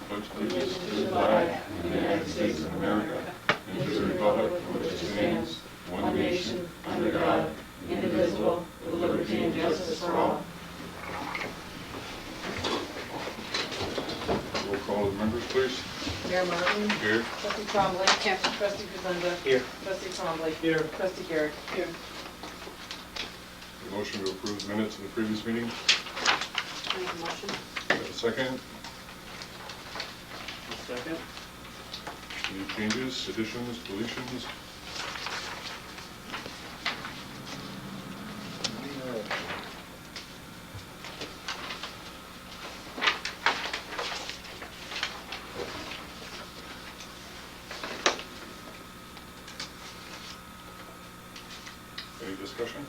pledge allegiance to the flag of the United States of America and to the republic for which it stands, one nation, under God, indivisible, with liberty and justice for all. Roll call of the members, please. Mayor Martin. Here. Trustee Trombley. Here. Trustee Kuzenda. Here. Trustee Trombley. Here. Trustee Garrett. Here. A motion to approve the minutes of the previous meeting. Make a motion. Have a second. Second. Any changes, additions, deletions? Any discussion?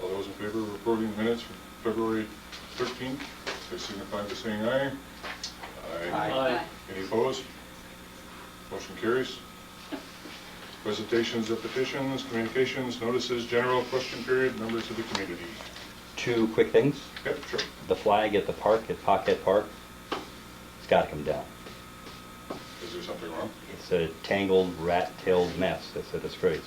All those in favor of approving the minutes from February 13th, they signify by saying aye. Aye. Any opposed? Motion carries. Presentations of petitions, communications, notices, general question period, members of the community. Two quick things. Yep, sure. The flag at the park, at Pocket Park, it's got to come down. Is there something wrong? It's a tangled, rat-tailed mess. It's a disgrace.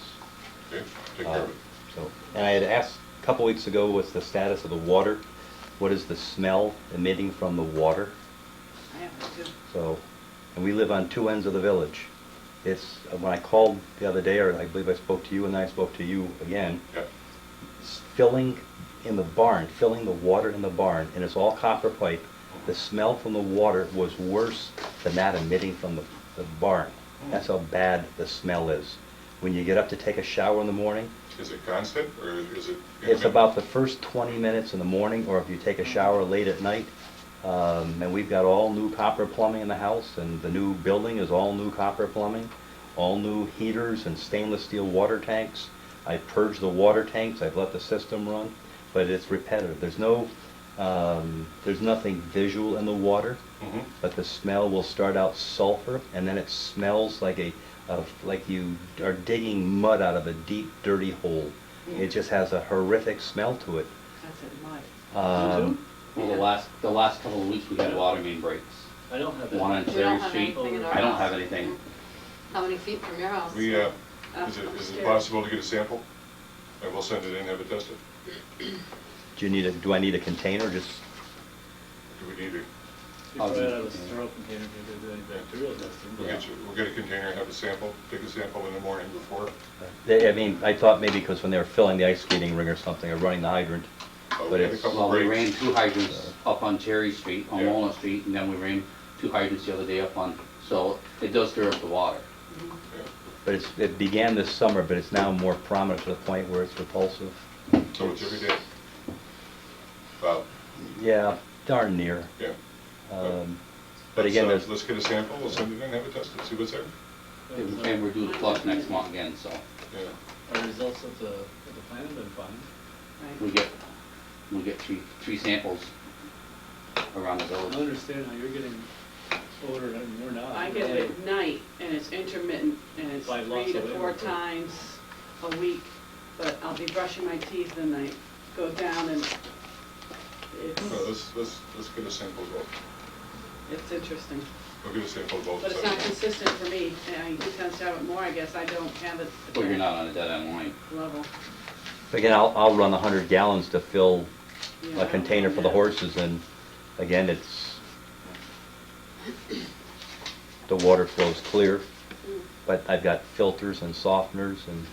Okay, take care of it. And I had asked a couple weeks ago, what's the status of the water? What is the smell emitting from the water? I have to do. So, and we live on two ends of the village. It's, when I called the other day, or I believe I spoke to you and then I spoke to you again, Yep. it's filling in the barn, filling the water in the barn, and it's all copper pipe. The smell from the water was worse than that emitting from the barn. That's how bad the smell is. When you get up to take a shower in the morning, Is it constant, or is it? it's about the first 20 minutes in the morning, or if you take a shower late at night. And we've got all new copper plumbing in the house, and the new building is all new copper plumbing, all new heaters and stainless steel water tanks. I purged the water tanks, I've let the system run, but it's repetitive. There's nothing visual in the water, Mhm. but the smell will start out sulfur, and then it smells like like you are digging mud out of a deep, dirty hole. It just has a horrific smell to it. That's it, mud. Well, the last couple of weeks we had water main breaks. I don't have that. One on We don't Cherry have Street. anything in our I don't house. have anything. How many feet from your house? We, I'm is it scared. possible to get a sample? And we'll send it in, have it tested. Do I need a container, or just? Do we need to? You probably have a sterile container to do any bacterial testing. We'll get a container, have a sample, take a sample in the morning before. I mean, I thought maybe because when they were filling the ice skating ring or something, or running the hydrant. We But had a it's- couple Well, we ran breaks. 2 hydrants up on Cherry Street, on Yeah. Walnut Street, and then we ran 2 hydrants the other day up on, so it does stir up the water. Yeah. But it began this summer, but it's now more prominent to the point where it's repulsive. So it's every day? Well, Yeah, darn near. yeah. But again, there's, Let's get a sample, we'll send it in, have it tested, see what's there. And we're due the flush next month again, so Yeah. Our results of the plan have been fine. Right. we get three samples around the I village. understand how you're getting odor and we're not. I get it at night, and it's intermittent, and it's By 3 lots to of 4 energy. times a week, but I'll be brushing my teeth and I go down and Well, it's let's get a sample of both. interesting. We'll get a sample of both. But it's send not it in. consistent for me, and I do tend to have it more, I guess I don't have it at Well, you're that not on a dead end line. level. again, I'll run 100 gallons to fill Yeah, a container for the yeah. horses, and again, the water flows clear, but I've got filters and softeners, and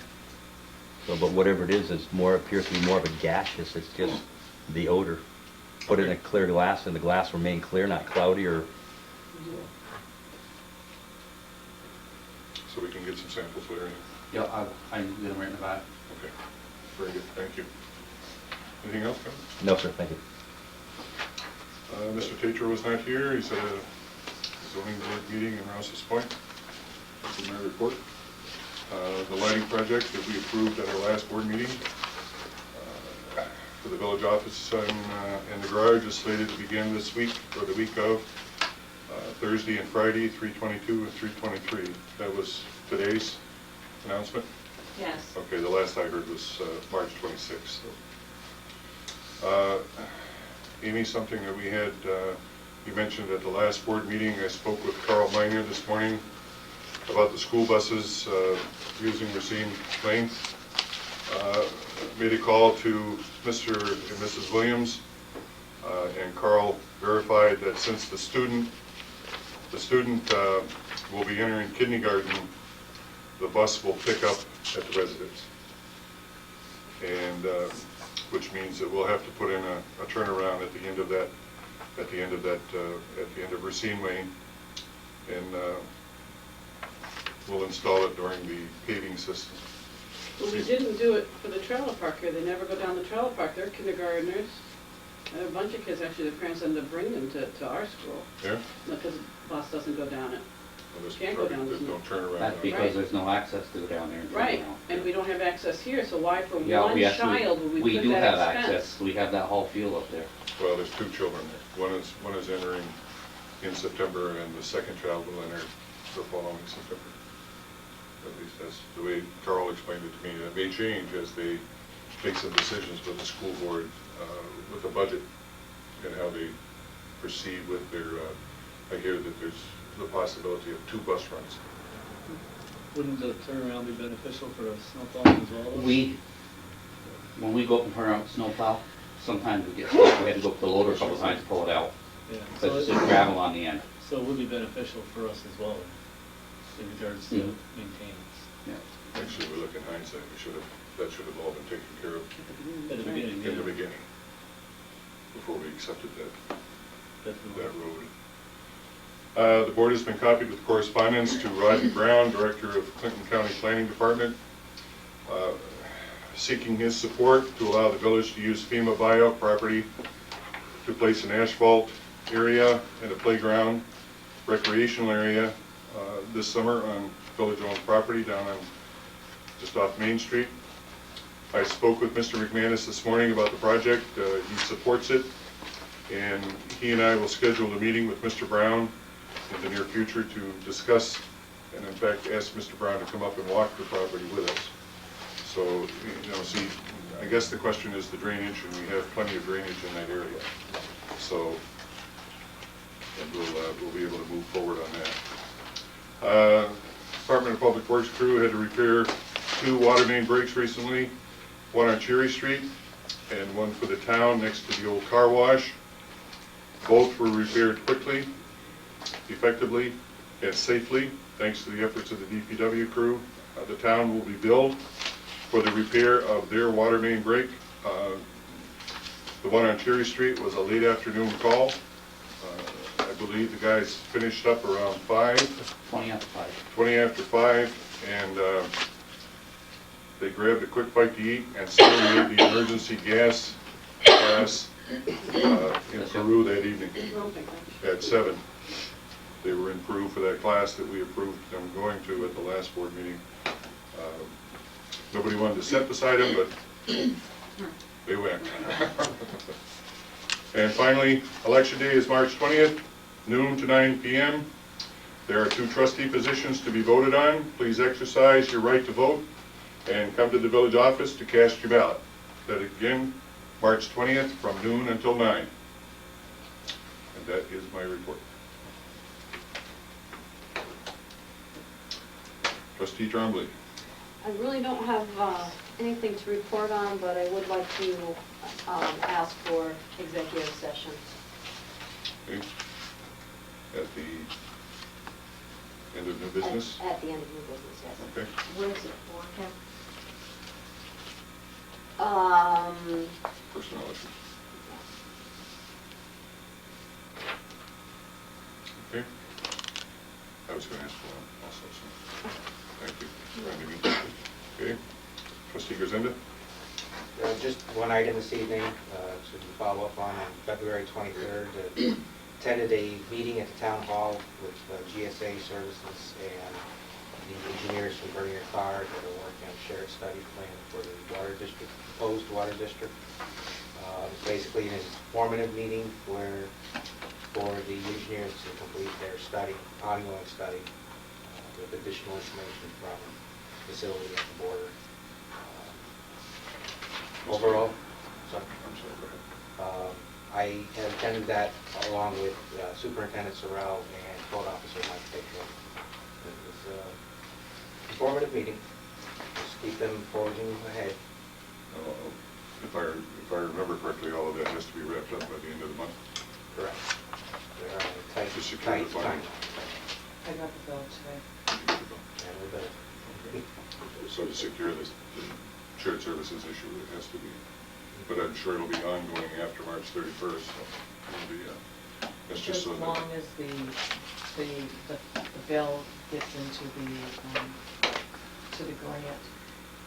so, but whatever it is, appears to be more of a gaseous, it's just the odor. Put it in a clear glass, and the glass remain clear, not cloudy or, So we can get some samples later. Yeah, I'm gonna rent it back. Okay, very good, thank you. Anything else, Kevin? no, sir, thank you. Mr. Tatro was not here, he's at a zoning board meeting in Rouse's Point. That's in my report. The lighting project that we approved at our last board meeting for the village office and the garage is slated to begin this week, or the week of. Thursday and Friday, 3/22 and 3/23. That was today's announcement? Yes. Okay, the last I heard was March 26th. Amy, something that we had, you mentioned at the last board meeting, I spoke with Carl Miner this morning about the school buses using Racine Lane. Made a call to Mr. and Mrs. Williams, and Carl verified that since the student will be entering kindergarten, the bus will pick up at the residence, and which means that we'll have to put in a turnaround at the end of that, at the end of Racine Lane, and we'll install it during the paving system. Well, we didn't do it for the trailer park here. They never go down the trailer park. They're kindergartners. I have a bunch of kids, actually, their parents end up bringing them to our school. Yeah? Because the bus doesn't go down it. Well, there's Can't go down, there's no turnaround. That's on because Right. there's no access to go down there and turn Right, around. and we don't have access here, so why for Yeah, one we actually, child would we we put do that have expense? access, we have that whole field up there. Well, there's two children there. One is entering in September, and the second child will enter the following September. At least that's the way Carl explained it to me. It may change as they make some decisions with the school board, with the budget, and how they proceed with their, I hear that there's the possibility of 2 bus runs. Wouldn't the turnaround be beneficial for a snowplow as well? When we go up and turn around with snowplow, sometimes we get stuck, we had to go up the loader a couple times to pull it out. Yeah, Because it's so just gravel on the end. it would be beneficial for us as well, in regards to Mhm. maintenance. Yeah. Actually, we look in hindsight, that should have all been taken care of At the beginning, yeah. in the beginning, before we accepted that road. The board has been copied with correspondence to Rodney Brown, Director of Clinton County Planning Department, seeking his support to allow the village to use FEMA buyout property to place an asphalt area and a playground recreational area this summer on village-owned property down on just off Main Street. I spoke with Mr. McManus this morning about the project. He supports it, and he and I will schedule a meeting with Mr. Brown in the near future to discuss, and in fact ask Mr. Brown to come up and walk the property with us. So, you know, see, I guess the question is the drainage, and we have plenty of drainage in that area. So, and we'll be able to move forward on that. Department of Public Works crew had to repair 2 water main breaks recently, one on Cherry Street and one for the town next to the old car wash. Both were repaired quickly, effectively, and safely, thanks to the efforts of the DPW crew. The town will be billed for the repair of their water main break. The one on Cherry Street was a late afternoon call. I believe the guys finished up around 5. 20 after 5. 20 after 5, and they grabbed a quick bite to eat and still made the emergency gas class in Peru that evening Oh my gosh. at 7. They were in Peru for that class that we approved them going to at the last board meeting. Nobody wanted to sit beside them, but they went. And finally, election day is March 20th, noon to 9 p.m. There are 2 trustee positions to be voted on. Please exercise your right to vote and come to the village office to cast your ballot. That again, March 20th from noon until 9. And that is my report. Trustee Trombley. I really don't have anything to report on, but I would like to ask for executive session. Okay. At the end of new business? At the end of new business, yes. Okay. Where is it for, Kim? Personnel issue. Okay. I was going to ask for one also, so thank you. Okay. Trustee Grisenda? Just one item this evening to follow up on February 23rd. Attended a meeting at the town hall with GSA services and the engineers from Bernier Card that are working on a shared study plan for the water district, proposed water district. Basically an informative meeting where for the engineers to complete their study, ongoing study, with additional information from facility at the border. Overall, sorry. I'm sorry, go ahead. I have attended that along with Superintendent Sorrell and Code Officer Mike Pedro. It was an informative meeting. Just keep them forging ahead. If I remember correctly, all of that has to be wrapped up by the end of the month. Correct. They're on a tight, To secure the tight funding. timeline. I got the bill today. And we're better. So to secure this the shared services issue, it has to be, but I'm sure it'll be ongoing after March 31st, so it'll be, it's just so As that. long as the bill gets into the grant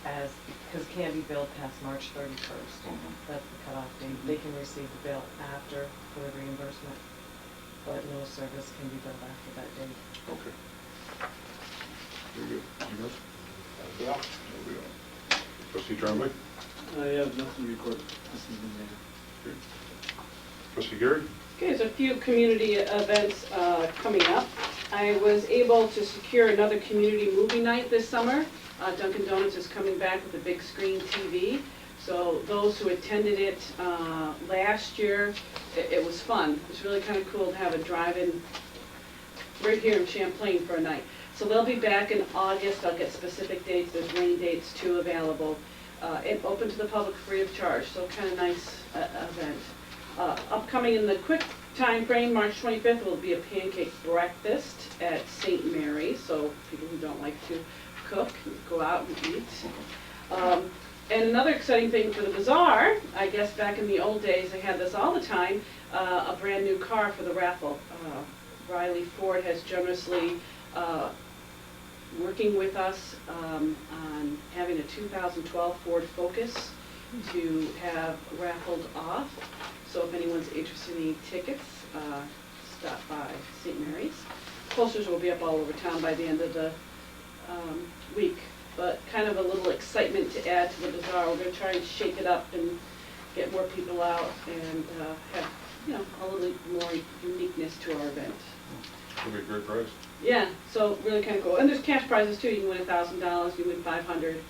as, because it can't be billed past March 31st. Mhm. That's the cutoff date. They can receive the bill after for the reimbursement, but no service can be billed after that date. Okay. Very good. Anything else? Yeah. That'll be all. Trustee Trombley? I have nothing to report this evening, Mayor. Okay. Trustee Garrett? Okay, there's a few community events coming up. I was able to secure another community movie night this summer. Dunkin' Donuts is coming back with a big screen TV. So those who attended it last year, it was fun. It's really kind of cool to have a drive-in right here in Champlain for a night. So they'll be back in August. I'll get specific dates. There's rain dates too available. And open to the public free of charge, so kind of nice event. Upcoming in the quick time frame, March 25th, will be a pancake breakfast at St. Mary's, so people who don't like to cook, go out and eat. And another exciting thing for the bazaar, I guess back in the old days, they had this all the time, a brand new car for the raffle. Riley Ford has generously working with us on having a 2012 Ford Focus to have raffled off. So if anyone's interested in any tickets, stop by St. Mary's. Posters will be up all over town by the end of the week, but kind of a little excitement to add to the bazaar. We're going to try and shake it up and get more people out and have, you know, a little more uniqueness to our event. It'll be a great prize. Yeah, so really kind of cool. And there's cash prizes too. You can win $1,000, you win $500.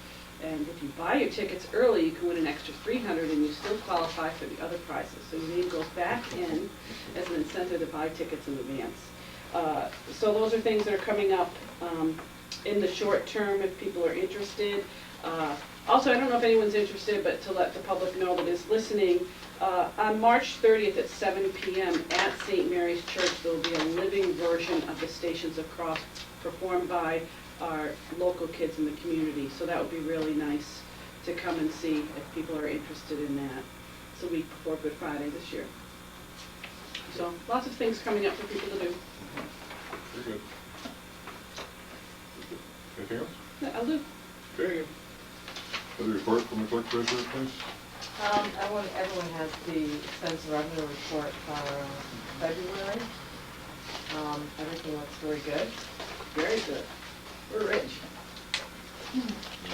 And if you buy your tickets early, you can win an extra $300 and you still qualify for the other prizes. So your name goes back in as an incentive to buy tickets in advance. So those are things that are coming up in the short term if people are interested. Also, I don't know if anyone's interested, but to let the public know that is listening, on March 30th at 7 p.m. at St. Mary's Church, there will be a living version of the Stations of Cross performed by our local kids in the community. So that would be really nice to come and see if people are interested in that. It's the week before Good Friday this year. So lots of things coming up for people to do. Very good. Anything else? Yeah, I'll do. Okay. Other report from the clerk treasurer, please? Everyone has the expense revenue report for February. Everything looks very good. Very good. We're rich. I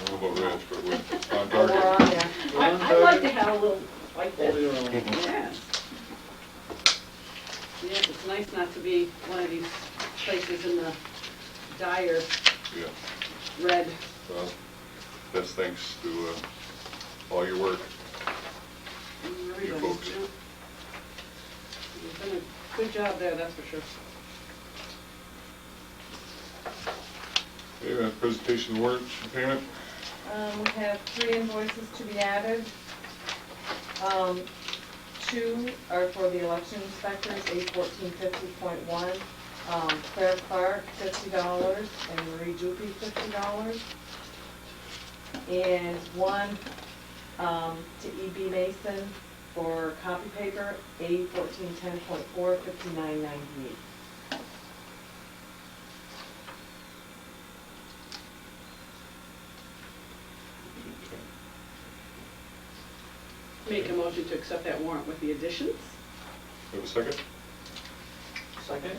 don't know about Rich, but we're on We're target. on there. I'd like to have a little like Hold this. your own. Yes. Yes, it's nice not to be one of these places in the dire Yeah. red. Well, that's thanks to all your work. Everybody's folks. doing- You've done a good job there, that's for sure. Okay, presentation of warrants and payment. We have 3 invoices to be added. 2 are for the election inspectors, A1450.1. Claire Clark, $50, and Marie Dupe, $50. And 1 to E.B. Mason for copy paper, A1410.4, $59.98. Make a motion to accept that warrant with the additions. Have a second? Second?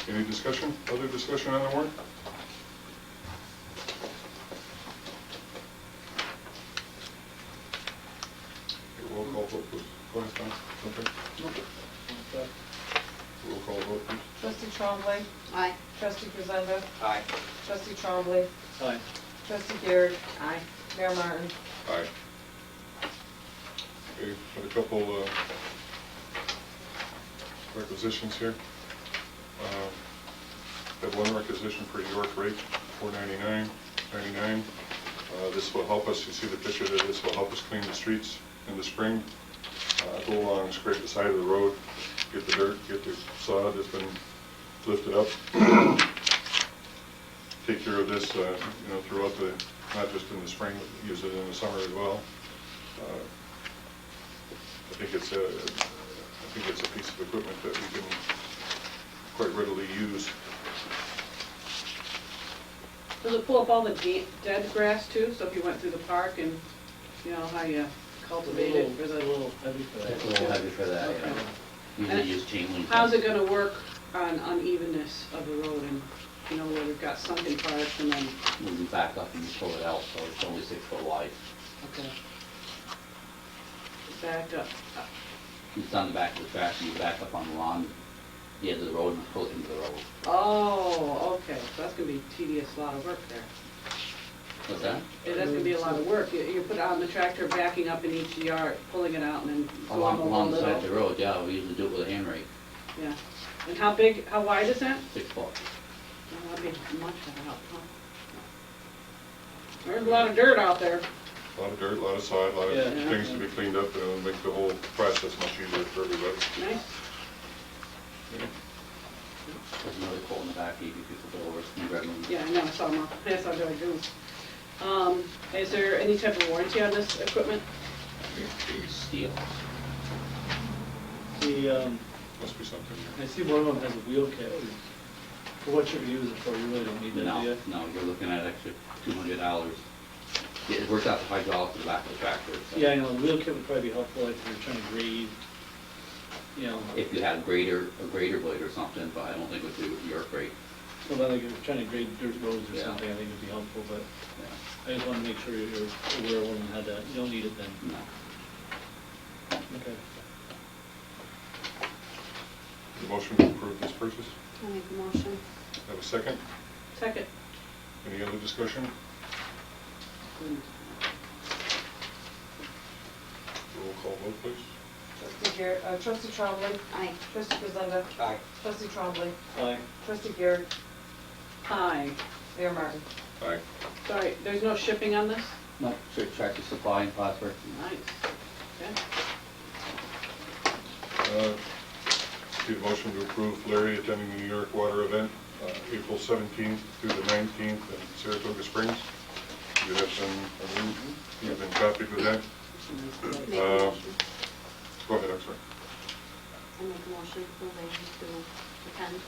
Any discussion? Other discussion on the warrant? Okay, roll call vote, please. Go ahead, Tom. Okay. Roll Trombley, Aye. trustee Grisenda, Aye. trustee Trombley, Aye. trustee Garrett, Aye. Mayor Martin. Aye. Okay, got a couple requisitions here. Have one requisition for York rate, $4.99. This will help us, you see the picture there, this will help us clean the streets in the spring. Go along, scrape the side of the road, get the dirt, get the sod that's been lifted up. Take care of this, throughout the, not just in the spring, but use it in the summer as well. I think it's a piece of equipment that we can quite readily use. Does it pull up all the dead grass too? So if you went through the park and, you know, how you cultivate it for It's a the... little heavy for that. It's a little heavy for that, Okay. yeah. Usually And use chain link. How's it gonna work on unevenness of the road and, you know, where we've got sunken parts and then, When you back up and you pull it out, so it's only 6 foot wide. okay. Back up. It's on the back of the track, and you back up on the lawn, the edge of the road, and pull it into the road. Oh, okay, so that's gonna be tedious, a lot of work there. What's that? Yeah, that's gonna be a lot of work. You put it on the tractor, backing up in each yard, pulling it out and then going over a Along the side of little. the road, yeah, we usually do it with a hand rake, Yeah. And how big, how wide is that? 6 foot. Oh, that'd be much of help, huh? There's a lot of dirt out there. A lot of dirt, a lot of sod, a lot of Yeah. things to be cleaned up, and it'll make the whole process much easier for everybody. Nice. There's another pole in the back, if you flip it over, it's gonna grab them. Yeah, I know, I saw them. That's what I do. Is there any type of warranty on this equipment? Steel. The, Must be something I here. see one of them has a wheel kit. For what you're gonna use it for, you really don't need that, do No, you? no, you're looking at extra $200. Yeah, it works out the hydraulic to the back of the tractor, so. Yeah, I know, the wheel kit would probably be helpful if you're trying to grade, you know. If you had a grader blade or something, but I don't think it would do with your grade. So then, like, if you're trying to grade dirt roads or Yeah. something, I think it'd be helpful, but Yeah. I just wanna make sure you're aware when you had that. You don't need it then. No. Okay. The motion to approve this purchase. I'll make a motion. Have a second? Second. Any other discussion? Roll call vote, please. Trustee Garrett, trustee Trombley, Aye. trustee Grisenda, Aye. trustee Trombley, Aye. trustee Garrett, Hi. Mayor Martin. Aye. Sorry, there's no shipping on this? No, straight tractor supply and phosphor. Nice. Okay. Need a motion to approve Larry attending the New York Water event, April 17th through the 19th in Saratoga Springs. You have you've been copied with that. Make a Uh, motion. Go ahead, I'm sorry. I make a motion for ladies to attend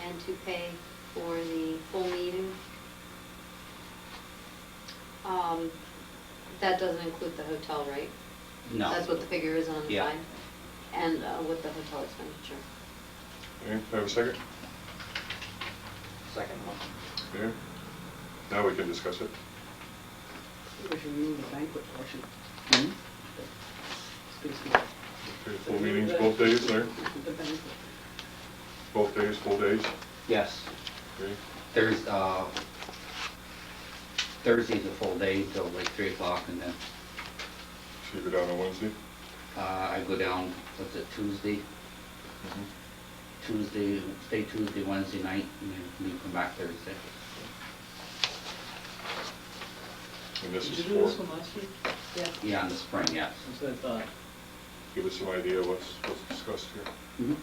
and to pay for the full meeting. That doesn't include the hotel, right? No. That's what the figure is on the Yeah. side? And with the hotel expenditure. Okay, have a second? Second. Okay. Now we can discuss it. I think we should remove the banquet portion. Mhm. Okay, full meetings, both days there? The banquet. Both days, full days? Yes. Okay. Thursday's a full day until like 3 o'clock, and then So you go down on Wednesday? I go down, what's it, Tuesday? Stay Tuesday, Wednesday night, and then we come back Thursday. And this Did is you do this for, one last week? Yeah. Yeah, in the spring, yes. That's what I thought. give us some idea what's discussed here. Mhm.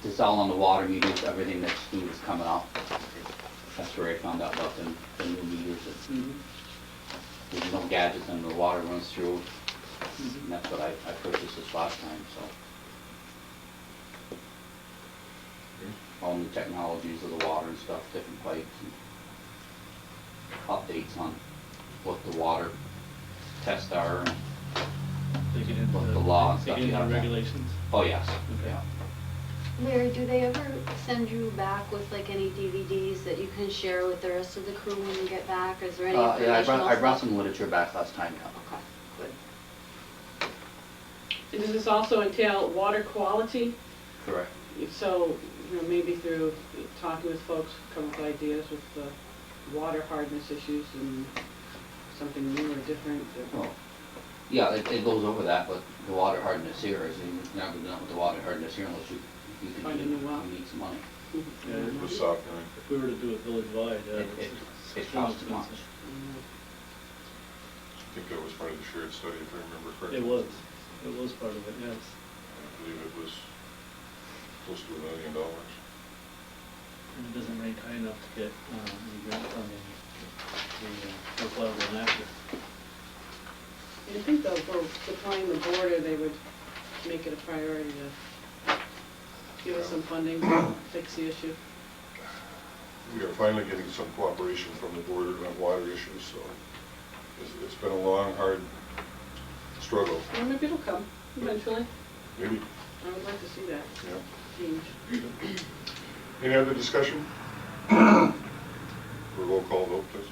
This is all on the water meters, everything that's new is coming up. That's where I found out about the new meters. There's no gadgets and the water runs through. And that's what I purchased this last time, so. All new technologies of the water and stuff, different pipes, and updates on what the water tests are. And, They get into What the law and they stuff get you into have to- regulations. oh, yes, Okay. yeah. Larry, do they ever send you back with like any DVDs that you can share with the rest of the crew when you get back? Is there any Yeah, informational I brought stuff? some literature back last time, yeah. Okay, good. And does this also entail water quality Correct. So, you know, maybe through talking with folks, come up with ideas with the water hardness issues and something new or different. Well, yeah, it goes over that, but the water hardness here is, you're not gonna be done with the water hardness here unless you can Find a new well. you need some money. Yeah, It was softening. If we were to do it village-wide, It it's it extremely costs too much. expensive. I think that was part of the shared study, if I remember correctly. It was part of it, yes. I believe it was close to $1 million. And it doesn't rank high enough to get, the grant funding, the worthwhile one after. I think though, for deploying the border, they would make it a priority to give us some funding to fix the issue. We are finally getting some cooperation from the border on water issues, so it's been a long, hard struggle. Well, maybe it'll come eventually. Maybe, I would like to see that yeah. change. Any other discussion? For roll call vote, please.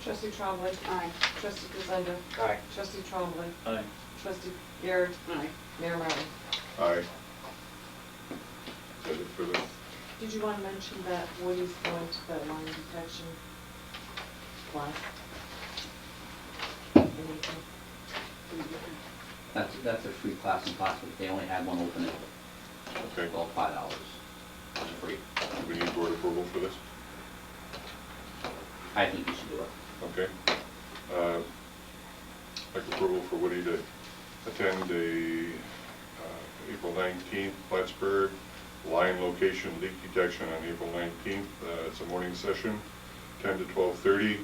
Trustee Trombley. Aye. Trustee Gisenda. Aye. Trustee Trombley. Aye. Trustee Garrett. Aye. Mayor Martin. Aye. Is that it for the, Did you want to mention that Woody's going to that line detection class? Anything? That's a free class in Plattsburgh. They only had one opening, okay, well, $5. It's free. do we need board approval for this? I think you should do it. Okay. Like approval for Woody to attend a April 19th, Plattsburgh line location leak detection on April 19th. It's a morning session, 10 to 12:30.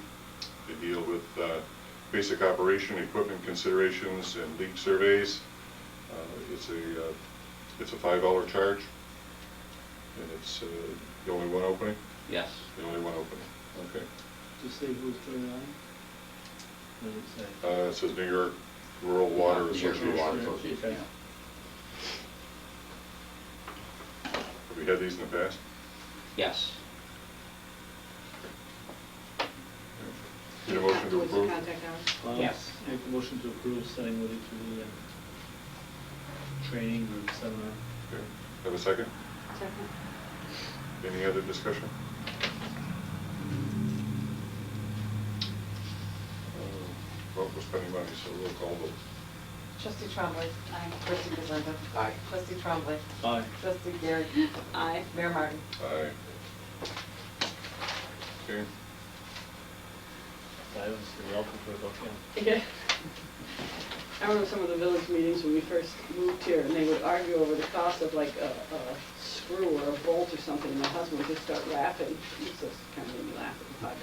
They deal with basic operation, equipment considerations, and leak surveys. It's a $5 charge, and it's the only one opening? Yes. The only one opening, okay. Just say who's doing that? What does it say? It says New York Rural Water New York Association. Water Association. Association, Okay. yeah. Have we had these in the past? Yes. Need a motion to What's the approve? contact hours? Yes. Make a motion to approve sending Woody to the training or seminar. Okay. Have a second? Second. Any other discussion? Well, we're spending money, so we'll call vote. Trustee Trombley. Aye. Trustee Gisenda. Aye. Trustee Trombley. Aye. Trustee Garrett. Aye. Mayor Martin. Aye. Okay. I was welcome for a book, yeah. Yeah. I remember some of the village meetings when we first moved here, and they would argue over the cost of like a screw or a bolt or something, and my husband would just start laughing. He just kind of made me laugh at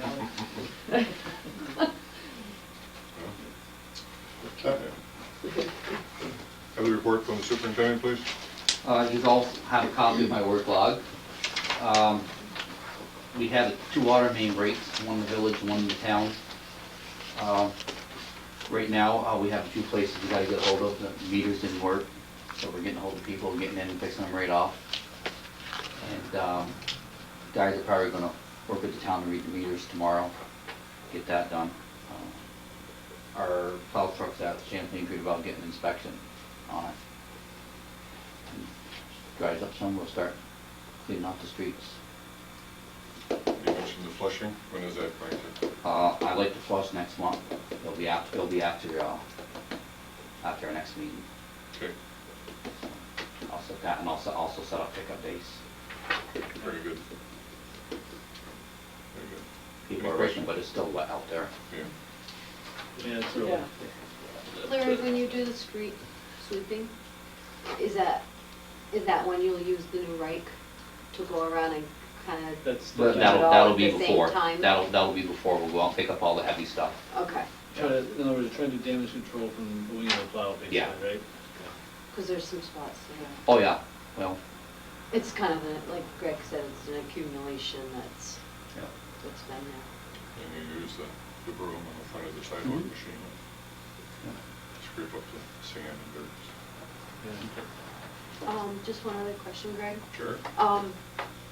$5. Have the report from the superintendent, please? You all have a copy of my work log. We had 2 water main breaks, one in the village, one in the town. Right now, we have a few places we gotta get hold of. The meters didn't work, so we're getting hold of people, getting in and fixing them right off. And guys are probably gonna work with the town to read the meters tomorrow, get that done. Our plow truck's at Champlain Creek about getting inspection on it. And dries up some, we'll start cleaning out the streets. You mentioned the flushing. When is that going to? I'd like to flush next month. It'll be after our next meeting. Okay, I'll set that, and also set up pickup days. very good. Very good. People are racing, but it's still wet out there. Yeah. Yeah, so, Yeah. Larry, when you do the street sweeping, is that when you'll use the new rake to go around and kind of, that's, But it that'll all at be the same before. time? That'll be before we'll go out and pick up all the heavy stuff. okay, in other words, trying to damage control from the wing of the plow, basically, Yeah. right? because there's some spots that Oh, yeah, well, it's kind of, like Greg said, it's an accumulation that's yeah. been there. And you use the broom on the front of the sidewalk Mhm. machine. Scrape up the sand and dirt. Yeah. Just one other question, Greg. Sure.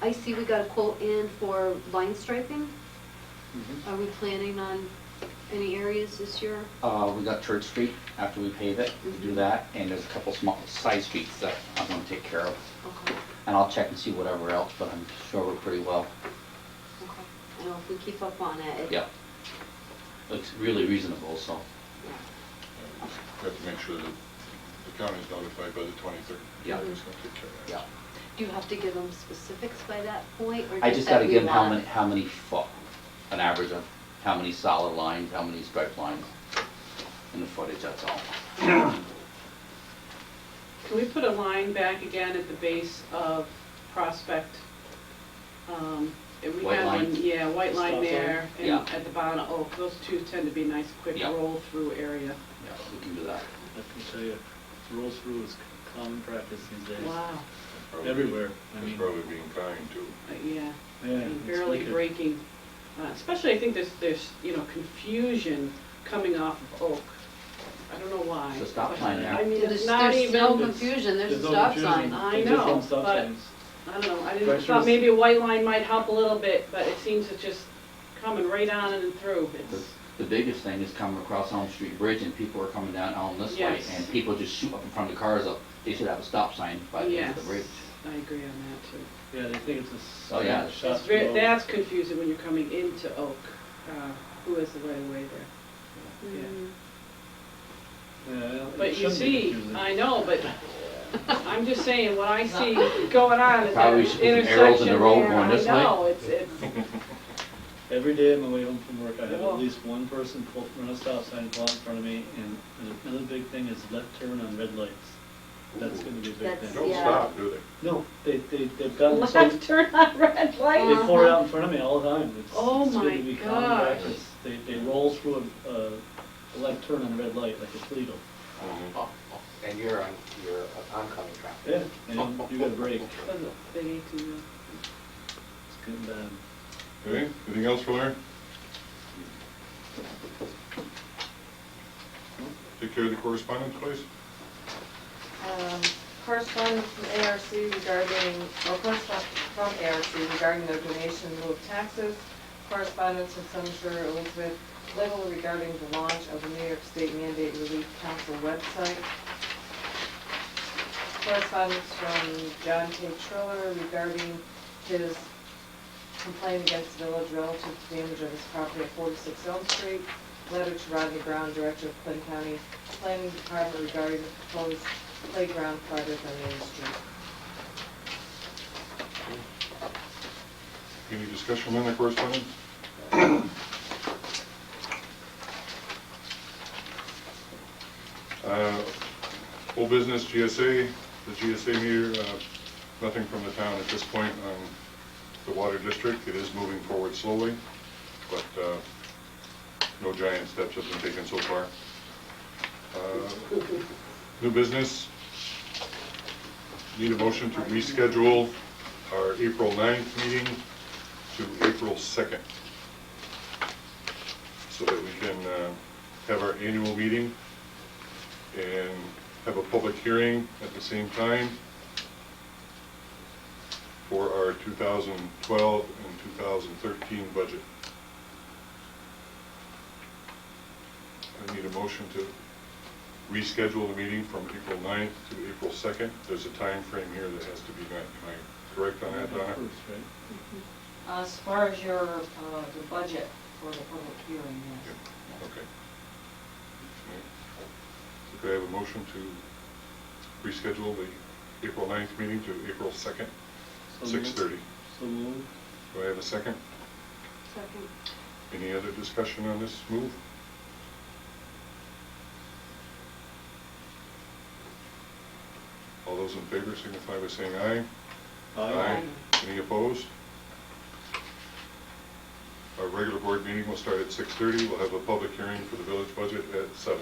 I see we got a quote in for line striping. Mhm. Are we planning on Any areas this year? We got Church Street after we pave it, we do that, and there's a couple small side streets that I'm gonna take care of. Okay, And I'll check and see whatever else, but I'm sure we're pretty well, okay. I know if we keep up on it, yeah. Looks really reasonable, so. We have to make sure that the county is notified by the 23rd. Yeah. Who's going to take care of that. Yeah. do you have to give them specifics by that point, or I just just that gotta we give them want? how many foot, an average of how many solid lines, how many striped lines in the footage, that's all. Can we put a line back again at the base of Prospect? If we White had one, line? yeah, white line Stop there, and Yeah. at the bottom of Oak, those two tend to be nice, quick Yeah. roll-through area. Yeah, we can do that. I can tell you, roll through is common practice these days. Wow, Probably- Everywhere, I It's mean, probably being kind too. Yeah, yeah. and it's barely wicked. breaking. Especially, I think there's, confusion coming off of Oak. I don't know why. It's a stop sign there. I mean, it's There's not even. no confusion, there's a no stop confusion. sign. I There's know, just one stop but- signs. I don't know, I didn't, Pressures. thought maybe a white line might help a little bit, but it seems to just coming right on and through. It's, The biggest thing is coming across Elm Street Bridge and people are coming down Elm this way Yes. and people just shoot up in front of the cars up. They should have a stop sign by the end of the Yes. bridge. I agree on that too. Yeah, they think it's a. Oh, yeah. Shot It's very, through. that's confusing when you're coming into Oak, who has the right of way there. Yeah. Mm. Yeah, it But you shouldn't be see, confusing. I know, but I'm just saying, what I see going on at Probably that should put some arrows in intersection the road there, going this way. I know, it's, Every day on my way home from work, I have Whoa. at least one person run a stop sign, pull out in front of me, and another big thing is left turn on red lights. That's gonna be a big That's- thing. Don't Yeah. stop, do they? No, they've got it so, left turn on red light. they pour it out in front of me all the time. It's- Oh it's my going to be common gosh. practice. They roll through a left turn on a red light like it's legal. Oh, and you're on oncoming traffic. Yeah, and you gotta brake. That's a big 18 wheel. It's getting bad. Okay, anything else for Larry? Take care of the correspondence, please. Correspondence from ARC regarding, or correspondence from ARC regarding their donation in lieu of taxes. Correspondence from Senator Elizabeth Little regarding the launch of the New York State Mandate Relief Council website. Correspondence from John K. Triller regarding his complaint against the village relative to damage of his property at 46 Elm Street. Letter to Rodney Brown, Director of Clinton County Planning Department regarding the proposed playground project on Main Street. Any discussion on the correspondence? Full business, GSA, the GSA meter, nothing from the town at this point on the water district. It is moving forward slowly, but no giant steps have been taken so far. New business, need a motion to reschedule our April 9th meeting to April 2nd, so that we can have our annual meeting and have a public hearing at the same time for our 2012 and 2013 budget. I need a motion to reschedule the meeting from April 9th to April 2nd. There's a time frame here that has to be met. Am I correct on that, Donna? First, right? As far as your, the budget for the public hearing, yes. Okay. So could I have a motion to reschedule the April 9th meeting to April 2nd, So 6:30? So moved. Do I have a second? Second. Any other discussion on this move? All those in favor signify by saying aye. Aye. Any opposed? Our regular board meeting will start at 6:30. We'll have a public hearing for the village budget at 7.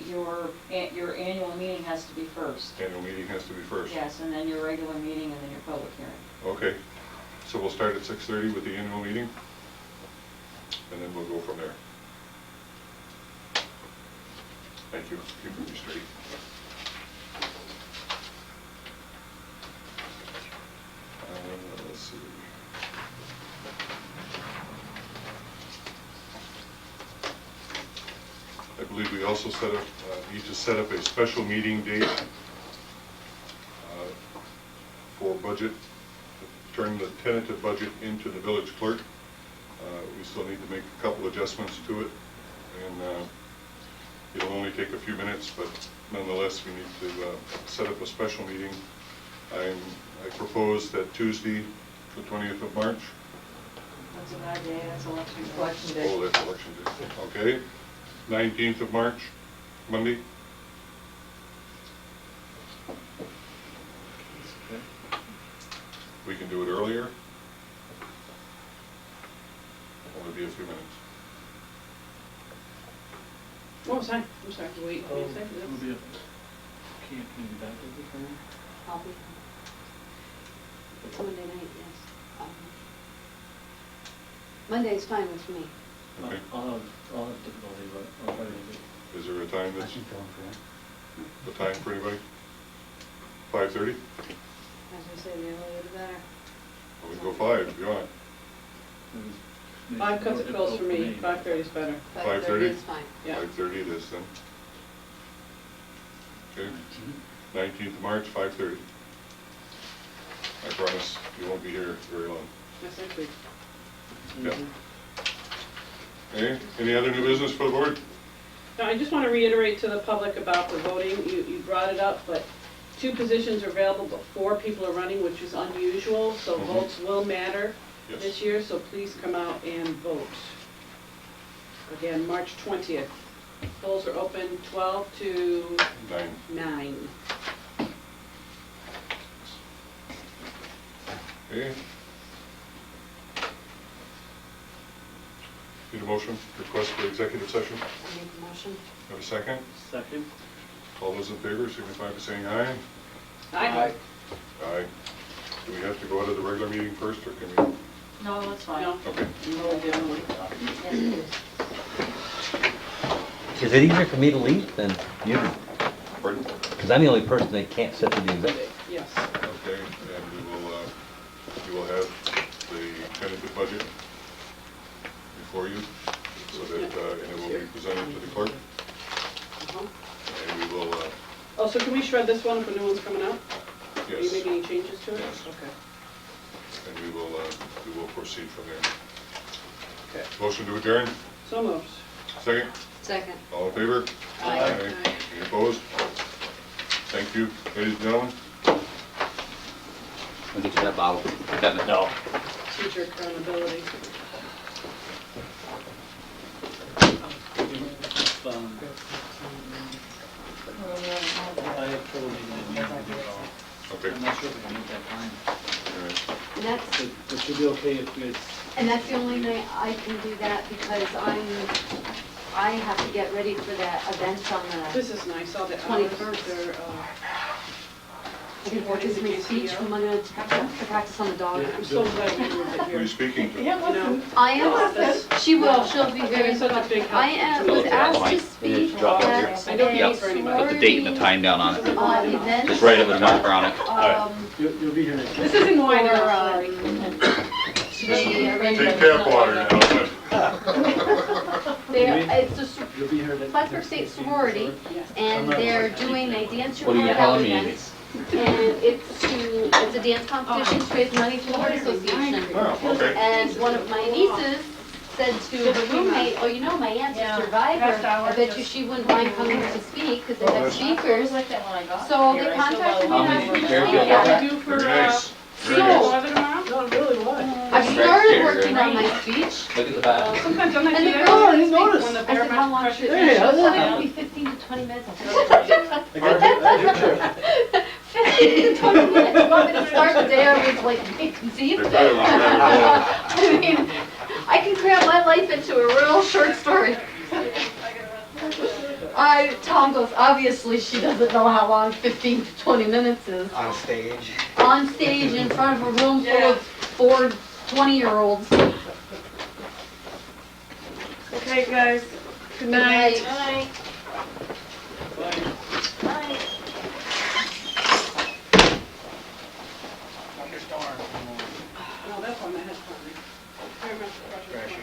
Your annual meeting has to be first. Annual meeting has to be first. Yes, and then your regular meeting, and then your public hearing. Okay, so we'll start at 6:30 with the annual meeting, and then we'll go from there. Thank you, keeping me straight. Let's see. believe we also need to set up a special meeting date for budget, turn the tentative budget into the village clerk. We still need to make a couple adjustments to it, and it'll only take a few minutes, but nonetheless, we need to set up a special meeting. I propose that Tuesday, the 20th of March. That's a bad day, that's election day. Election day. Oh, that's election day. Okay. 19th of March, Monday. Okay. We can do it earlier. Only be a few minutes. Oh, sorry, I'm sorry, wait, Oh, wait a second. it'll be a, can you be back with the phone? I'll be, it's Monday night, yes. Monday's fine with me. Okay. I'll have difficulty, but I'll try to make it. Is there a time I that's, keep going for it. the time for anybody? 5:30? As I say, the earlier the better. Well, we can go 5 if you want. Maybe 5 cuts it close for me, difficult 5:30 is better. 5:30? is fine. Yeah. 5:30 it is then. Okay. 19th of March, 5:30. I promise you won't be here very long. That's next week. Yeah. Okay, any other new business for the board? Now, I just want to reiterate to the public about the voting. You brought it up, but 2 positions are available, but 4 people are running, which is unusual, so Mhm. votes will matter Yes. this year, so please come out and vote. Again, March 20th. Polls are open 12 to 9. Okay. Need a motion, request for executive session? I make the motion. Have a second? Second? All those in favor, signify by saying aye. Aye. Aye. Do we have to go out of the regular meeting first, or can we? No, that's fine. No. Okay. No, we didn't. Yes, it is. Is it easier for me to leave than you? Pardon? Because I'm the only person that can't sit through the executive. Yes. Okay, and we will have the tentative budget before you, so that, and it will be presented to the clerk, Uh-huh. and we will, Oh, so can we shred this one if a new one's coming out? Are you yes, making any changes to it? Yes. Okay. and we will proceed from there. Okay. Motion to adjourn, So moved. second, Second. all in favor? Aye. Any opposed? Thank you, ladies and gentlemen. I'll get you that bottle. No. Teacher accountability. I have trouble making it meeting at all. Okay, I'm not sure if I can make that time. all right. And that's, It should be okay if it's, and that's the only night I can do that because I have to get ready for that event on the, This is nice, all the hours 21st. are, I can practice my speech from I'm gonna practice on the dog. I'm so glad we moved it Who are you here. speaking to? You know, I am, she will, she'll be very, It's such a big help. I am, was asked to speak Drop it here. at I don't a need for anybody. Put the date and the time down on it. event. Just write it with a marker on it. you'll be here next week. This isn't wine For, enough already. Take tap water now, It's a s- You'll be here next. Plattsburgh State sorority, and they're doing a Dance Your What are you Heart Out calling me? event. And it's a dance competition to raise money for the Heart Association. Oh, okay. And one of my nieces said to her roommate, oh, you know, my aunt's a survivor. I bet you she wouldn't mind coming to speak, because they have speakers. like that when I got So here. they I still contacted me How and many asked me to speakers speak do you at have? it. Do for, Very nice, very senior nice. weather tomorrow? No, really, what? I started working on my speech. Look at the back. Sometimes I'm not And the doing girl- that. I didn't notice. When the I said, barometric how long pressure should Hey, is- how's that? It'll be 15 to 20 minutes. I got 15 to 20 minutes. You want me to start the day I was like conceived? They probably want to I mean, I can cram my life into a real short story. Tom goes, obviously she doesn't know how long 15 to 20 minutes is. On stage. On stage in front of a room full of 4 20-year-olds. Okay, guys, good night. Night. No, that's on the head. Barometric pressure.